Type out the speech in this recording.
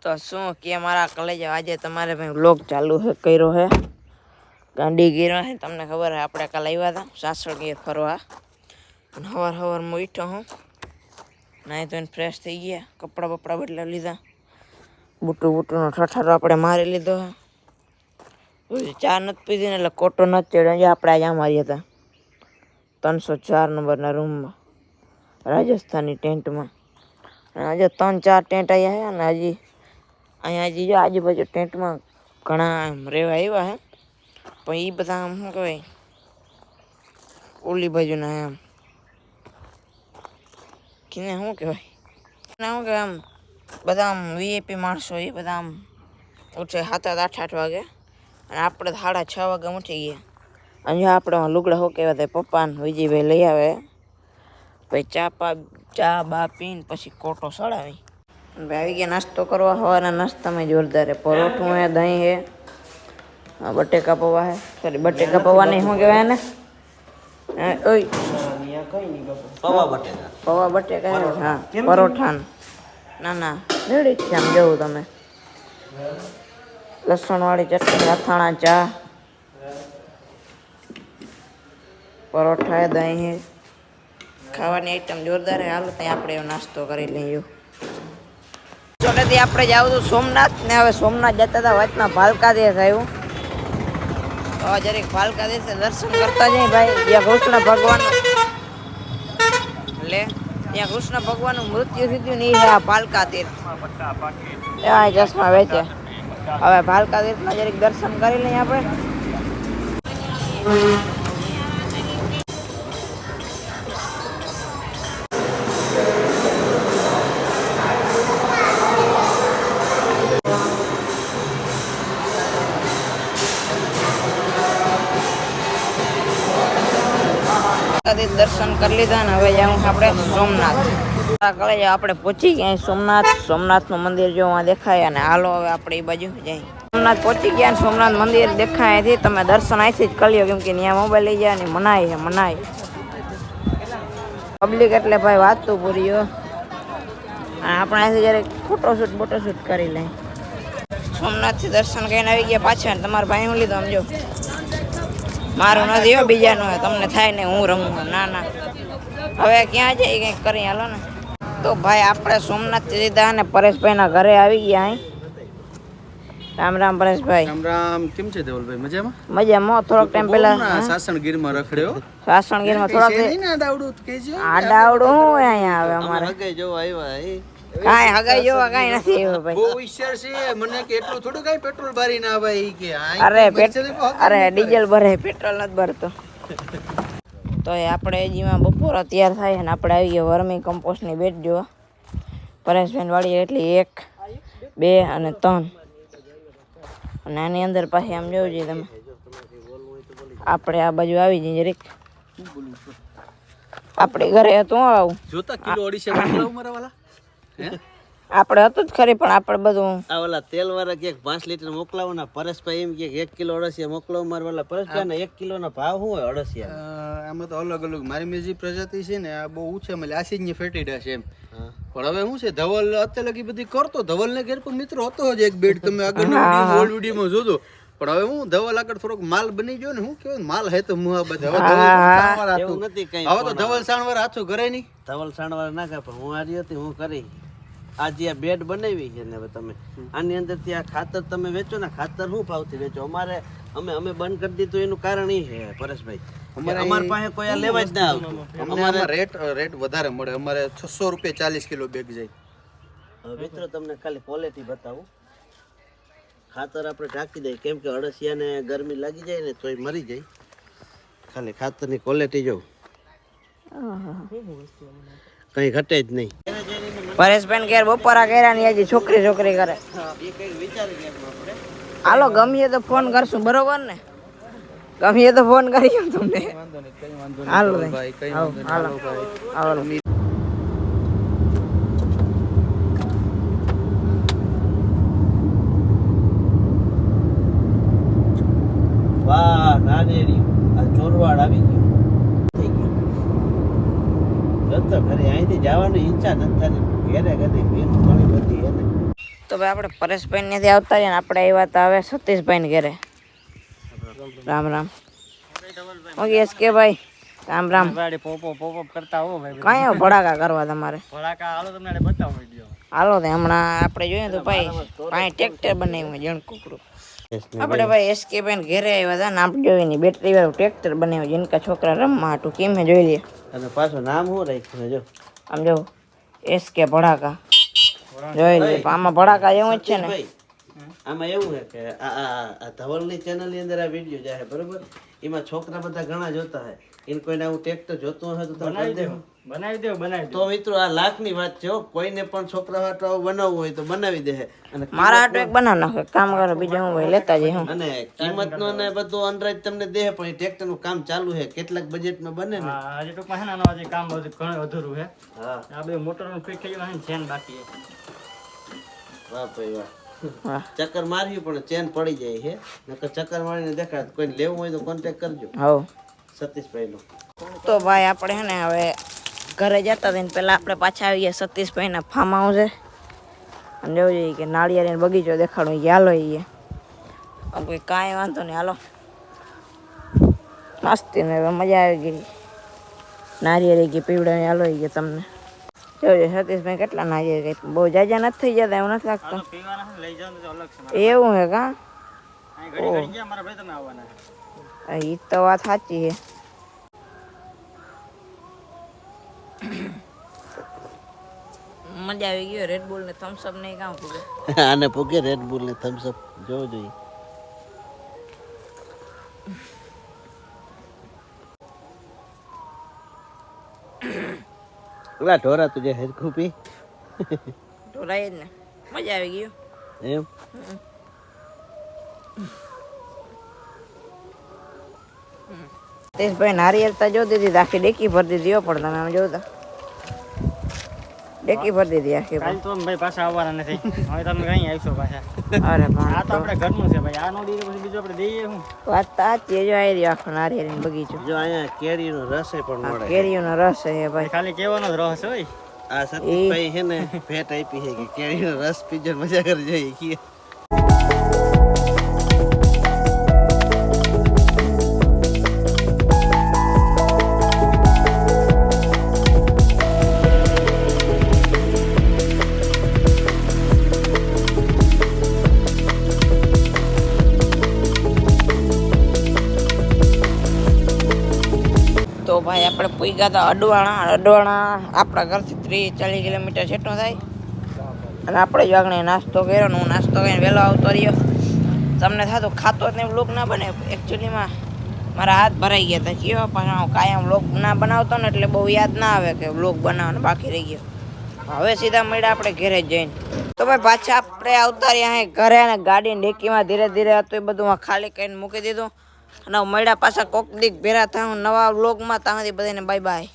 તો શું કે મારા કલેજ આજે તમારે ભાઈ વ્લોગ ચાલુ છે કર્યો હે ગાંડી ગીરો હે તમને ખબર હે આપણે કાલે આવ્યા હતા સાસણ ગીર ફરવા હવારમાં ઉઠ્યો હું નાહી ધોઈને ફ્રેશ થઈ ગયા કપડાં બપડા બદલા લીધા બૂટુનો ઠઠારો આપણે મારી લીધો હે ચા નથી પીધી ને એટલે કોટો નથી ચડ્યો આપણે આજે મારી હતા 304 નંબરના રૂમમાં રાજસ્થાની ટેન્ટમાં આજે 3-4 ટેન્ટ આવ્યા હે ને હજી અહીંયા હજી જો આજુબાજુ ટેન્ટમાં ઘણા રહેવા આવ્યા હે પણ એ બધા આમ શું કહેવાય ઓલી બાજુના એમ કિને શું કહેવાય શું કહેવાય આમ બધા આમ વીઆઈપી માણસો એ બધા આમ ઉઠે 7-8 વાગે અને આપણે 6:30 વાગે ઉઠી ગયા અને આપણે લુગડા હો કહેવા થાય પપ્પાને વિજયભાઈ લઈ આવે પછી ચા બા પીને પછી કોટો સડાવી આવી ગયા નાસ્તો કરવા સવારના નાસ્તામાં જોરદાર પરોઠું હે દહીં હે બટેકા પૌવા હે સોરી બટેકા પૌવા નહીં શું કહેવાય ને પૌવા બટેકા હે હા પરોઠા ના રેડી જ છે આમ જવું તમે લસણવાળી ચટણી અથાણા ચા પરોઠા હે દહીં હે ખાવાની આઈટમ જોરદાર હે હાલો ત્યાં આપણે નાસ્તો કરી લઈએ ચોટેથી આપણે જાવ તો સોમનાથ ને હવે સોમનાથ જતા હતા વચના ભાલકાદેશ આવ્યું તો જરીક ભાલકાદેશ દર્શન કરતા જઈએ ભાઈ જ્યાં કૃષ્ણ ભગવાન એટલે ત્યાં કૃષ્ણ ભગવાનનું મૃત્યુ થયું નહીં છે આ ભાલકાતીર્થ ત્યાં ચશ્મા વેચે હવે ભાલકાતીર્થમાં જરીક દર્શન કરી લઈએ આપણે દર્શન કરી લીધા ને હવે જાઉં આપણે સોમનાથ કલે આપણે પહોંચી ગયા સોમનાથનું મંદિર જો દેખાય અને હાલો હવે આપણે એ બાજુ જઈએ સોમનાથ પહોંચી ગયા ને સોમનાથ મંદિર દેખાય અહીંથી તમે દર્શન અહીંથી જ કરી લો કેમ કે ત્યાં મોબાઈલ લઈ જાય ને મનાય પબ્લિક એટલે ભાઈ વાત તો પૂરી આપણે અહીંથી જયારે ફોટોશૂટ કરી લઈએ સોમનાથથી દર્શન કરીને આવી ગયા પાછા તમારા ભાઈ હું લીધો સમજો મારું નથી હો બીજાનું હોય તમને થાય ને હું રમું ના હવે ક્યાં જાય કંઈક કરી હાલો ને તો ભાઈ આપણે સોમનાથથી સીધા ને પરેશભાઈના ઘરે આવી ગયા અહીં રામ પરેશભાઈ રામ કેમ છે દેવલભાઈ મજામાં થોડોક ટાઈમ પહેલા સાસણગીરમાં રખડ્યો થોડાક આડાવડું હું અહીંયા આવે અમારે કાંઈ હગાઈ જોવા કાંઈ નથી આવ્યો ભાઈ બહુ હોશિયાર છે મને કે એટલું થોડું કાંઈ પેટ્રોલ ભરી ના આવે ઈ કે અરે ડીઝલ ભરે પેટ્રોલ નથી ભરતો તો એ આપણે હજીમાં બપોરા તૈયાર થાય ને આપણે આવી ગયા વર્મી કમ્પોસ્ટની બેટ જોવા પરેશભાઈ વાળી એટલી 1 2 અને 3 અને આની અંદર પાછી આમ જોવું જોઈએ તમે આપણે આ બાજુ આવી જઈએ જરીક આપણે ઘરે હતું આવું જોતા કિલો 250 મારા વાલા આપણે હતું જ ખરી પણ આપણે બધું આ વાલા તેલ વાળા કે 5 લીટર મોકલાવો ના પરેશભાઈ એમ કે 1 કિલો અળસિયા મોકલાવો માર વાલા પરેશભાઈ ને 1 કિલો ના ભાવ શું હોય અળસિયા આમાં તો અલગ મારી મેજી પ્રજાતિ છે ને આ બહુ ઊંચા મળે આસીજ ની ફેટીડા છે એમ પણ હવે શું છે ધવલ અત્યારે લગી બધી કરતો ધવલ ને ઘેર પર મિત્રો હતો જ એક બેડ તમે આગળની વિડીયોમાં જોજો પણ હવે હું ધવલ આગળ થોડોક માલ બની ગયો ને હું કેવું માલ હે તો હું બધા એવું નથી કઈ હવે તો ધવલ સાણવાર હાથું કરે નહીં ધવલ સાણવાર ના કરે પણ હું આરી હતી હું કરી આજે આ બેડ બનાવી છે ને હવે તમે આની અંદર ત્યાં ખાતર તમે વેચો ને ખાતર શું ભાવથી વેચો અમે બંધ કરી દીધું એનું કારણ એ છે પરેશભાઈ અમાર પાસે કોઈ આ લેવા જ ના આવતું અમારે રેટ વધારે મળે અમારે 600 રૂપિયા 40 કિલો બેગ જાય મિત્રો તમને ખાલી ક્વોલિટી બતાવું ખાતર આપણે ઢાંકી દઈએ કેમ કે અળસિયાને ગરમી લાગી જાય ને તોય મરી જાય ખાલી ખાતરની ક્વોલિટી જો કઈ ઘટે જ નહીં પરેશભાઈ ઘેર બપોરા કર્યા ને હજી છોકરી કરે હાલો ગમીએ તો ફોન કરશું બરોબર ને ગમીએ તો ફોન કરીએ તમને હાલો વાહ નાનેરી આ ચોરવાડ આવી ગયો ઘરે અહીંથી જવાની ઈચ્છા નથી થતી ઘેરે ઘરે ભીડ ઘણી બધી એને તો ભાઈ આપણે પરેશભાઈ ત્યાંથી આવતા રહીએ ને આપણે આવ્યા હતા હવે સતીશભાઈ ઘરે. રામ રામ. ઓકે એસ કે ભાઈ રામ રામ. પોપ કરતા હો ભાઈ. કઈ ભડાકા કરવા તમારે? ભડાકા હાલો તમને બતાવો વિડિયો. હાલો તો હમણાં આપણે જોઈએ તો ભાઈ પાંચ ટ્રેક્ટર બનાવ્યું જણ કુકડું. આપણે ભાઈ એસ કે ભાઈ ઘરે આવ્યા હતા ને આપણે જોઈ ની બેટરી વાળું ટ્રેક્ટર બનાવ્યું જેનકા છોકરા રમવા હાટું કેમ જોઈ લે. અને પાછું નામ શું રાખ્યું જો આમ જો એસ કે ભડાકા જોઈ લે. આમાં ભડાકા જેવું જ છે ને. આમાં એવું છે કે આ ધવલની ચેનલ ની અંદર આ વિડીયો જાય બરોબર. એમાં છોકરા બધા ઘણા જોતા હોય. એને કોઈને આવું ટ્રેક્ટર જોતું હોય તો બનાવી દેવો. તો મિત્રો આ લાખની વાત છે હો. કોઈને પણ છોકરા હાટુ આવું બનાવવું હોય તો બનાવી દે. અને મારા હાટુ એક બનાવ નાખે કામ કરો બીજા હું ભાઈ લેતા જઈ હું. અને કિંમતનો ને બધું અનરાજ તમને દે પણ ટ્રેક્ટર નું કામ ચાલુ છે. કેટલાક બજેટમાં બને ને આજે ટૂંકમાં છે ને હજી કામ બધું ઘણું અધૂરું છે. હા આ બે મોટરનું ફિટ થઈ ગયું છે ચેન બાકી છે. વાહ ભાઈ વાહ. વાહ. ચક્કર માર્યું પણ ચેન પડી જાય છે. નકર ચક્કર મારીને દેખાડ. કોઈને લેવું હોય તો કોન્ટેક્ટ કરજો હવ સતીશભાઈ નો. તો ભાઈ આપણે હે ને હવે ઘરે જતા હતા ને પહેલાં આપણે પાછા આવી ગયા સતીશભાઈના ફાર્મ હાઉસે. અને જોવું જોઈએ કે નાળિયેરીનો બગીચો દેખાડો કે હાલો એ આમ કોઈ કાંઈ વાંધો નહીં હાલો. મસ્તી ને હવે મજા આવી ગઈ. નાળિયેરી કે પીવડાની હાલો એ કે તમને જોજો સતીશભાઈ કેટલા નાળિયેર કઈ બહુ જાજા નથી થઈ જતા એવું નથી લાગતું. પીવાના છે લઈ જાવ તો અલગ છે. એવું હે કાં? અહીં ઘડી ઘડી ગયા મારા ભાઈ તમે આવવાના છે. એ તો વાત સાચી છે. મજા આવી ગયો. રેડબુલ ને થમ્સઅપ ને કામ પૂગે. આને પૂગે રેડબુલ ને થમ્સઅપ જોવું જોઈએ. ઓલા ઢોરા તુજે હેરખું પી ઢોરાય જ ને મજા આવી ગયો એમ. તેજભાઈ નારિયેળ જો દીધી આખી ડેકી ભરી દીધી હો. પણ તમે આમ જોતા ડેકી ભરી દીધી આખી. કાલ તો ભાઈ પાછા આવવાના નથી. હવે તમે કઈ આવશો પાછા? અરે આ પણ તો આપણે ઘરનું છે ભાઈ. આ નો દીધું પછી બીજું આપણે દઈએ હું. વાત તો સાચી. જો આવી રહ્યો આખો નારિયેળીનો બગીચો. જો અહીંયા કેરીનો રસ પણ આ મળે. કેરીઓનો રસ છે ભાઈ. ખાલી કહેવાનો જ રહે છે ભાઈ. આ સતીશભાઈ છે ને ભેટ આપી છે કે કેરીનો રસ પીજો મજા કરી જોઈએ કે તો ભાઈ આપણે પૂગ્યા હતા અડવાણા. અડવાણા આપણા ઘરથી 30-40 કિલોમીટર જેટલો થાય. અને આપણે જો આગળ નાસ્તો કર્યો ને હું નાસ્તો કરીને વહેલો આવતો રહ્યો. તમને થતું ખાતો જ નહીં વ્લોગ ના બને. એકચ્યુઅલીમાં મારા હાથ ભરાઈ ગયા હતા. કયો પણ હું કાયમ વ્લોગ ના બનાવતો ને એટલે બહુ યાદ ના આવે કે વ્લોગ બનાવવાનો બાકી રહી ગયો. હવે સીધા મળ્યા આપણે ઘરે જઈને. તો ભાઈ પાછા આપણે આવતા રહ્યા ઘરે અને ગાડીની ડેકીમાં ધીરે ધીરે હતું એ બધું ખાલી કરીને મૂકી દીધું. અને મળ્યા પાછા કોક દીક ભેરા થાય નવા વ્લોગમાં. ત્યાં સુધી બધાને બાય બાય.